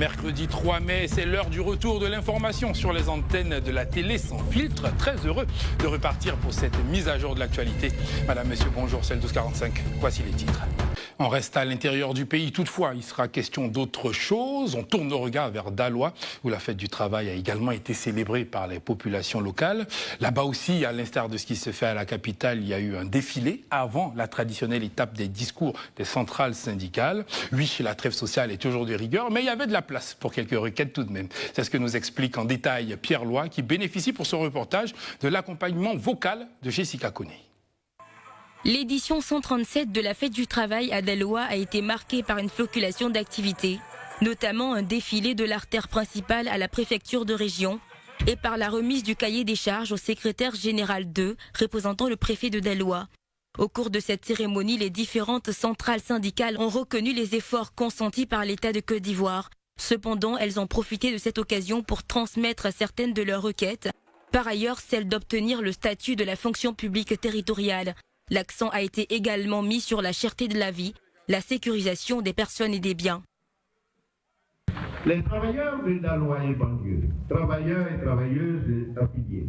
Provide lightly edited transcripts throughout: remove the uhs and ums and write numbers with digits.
Mercredi 3 mai, c'est l'heure du retour de l'information sur les antennes de la télé sans filtre. Très heureux de repartir pour cette mise à jour de l'actualité. Madame, monsieur, bonjour, c'est le 12h45. Voici les titres. On reste à l'intérieur du pays. Toutefois, il sera question d'autre chose. On tourne nos regards vers Daloa, où la fête du travail a également été célébrée par les populations locales. Là-bas aussi, à l'instar de ce qui se fait à la capitale, il y a eu un défilé avant la traditionnelle étape des discours des centrales syndicales. Oui, la trêve sociale est toujours de rigueur, mais il y avait de la place pour quelques requêtes tout de même. C'est ce que nous explique en détail Pierre Loy, qui bénéficie pour ce reportage de l'accompagnement vocal de Jessica Koné. L'édition 137 de la Fête du Travail à Daloa a été marquée par une floculation d'activités, notamment un défilé de l'artère principale à la préfecture de région et par la remise du cahier des charges au secrétaire général 2, représentant le préfet de Daloa. Au cours de cette cérémonie, les différentes centrales syndicales ont reconnu les efforts consentis par l'État de Côte d'Ivoire. Cependant, elles ont profité de cette occasion pour transmettre certaines de leurs requêtes. Par ailleurs, celle d'obtenir le statut de la fonction publique territoriale. L'accent a été également mis sur la cherté de la vie, la sécurisation des personnes et des biens. Les travailleurs de Daloa et banlieue, travailleurs et travailleuses affiliés,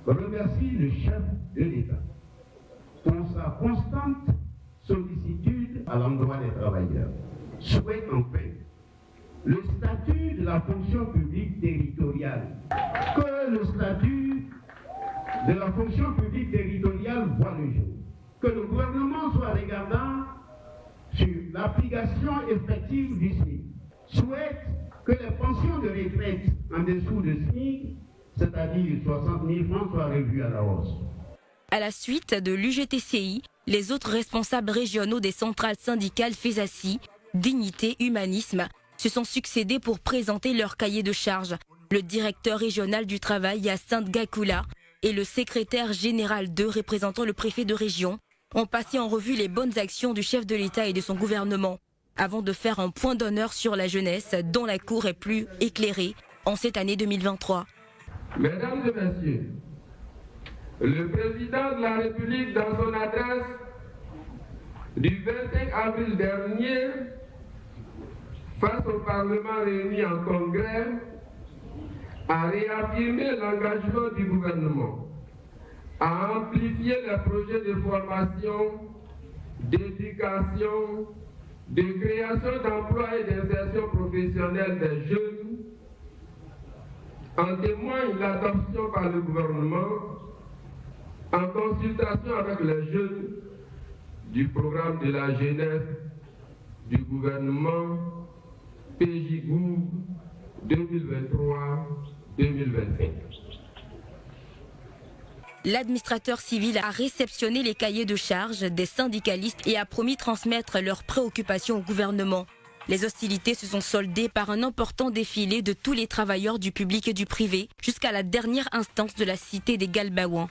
remercient le chef de l'État pour sa constante sollicitude à l'endroit des travailleurs. Souhaitent enfin le statut de la fonction publique territoriale, que le statut de la fonction publique territoriale voit le jour, que le gouvernement soit regardant sur l'application effective du SMIC, souhaite que les pensions de retraite en dessous de SMIC, c'est-à-dire 60 000 francs, soient revues à la hausse. À la suite de l'UGTCI, les autres responsables régionaux des centrales syndicales FESACI, Dignité, Humanisme, se sont succédés pour présenter leur cahier de charges. Le directeur régional du travail, Hyacinthe Gakoula, et le secrétaire général 2, représentant le préfet de région, ont passé en revue les bonnes actions du chef de l'État et de son gouvernement, avant de faire un point d'honneur sur la jeunesse, dont la cour est plus éclairée en cette année 2023. Mesdames et messieurs, le président de la République, dans son adresse du 25 avril dernier, face au Parlement réuni en congrès, a réaffirmé l'engagement du gouvernement à amplifier les projets de formation, d'éducation, de création d'emplois et d'insertion professionnelle des jeunes. En témoigne l'adoption par le gouvernement, en consultation avec les jeunes, du programme de la jeunesse du gouvernement PJGOUV 2023-2025. L'administrateur civil a réceptionné les cahiers de charges des syndicalistes et a promis transmettre leurs préoccupations au gouvernement. Les hostilités se sont soldées par un important défilé de tous les travailleurs du public et du privé jusqu'à la dernière instance de la cité des Galbaouans.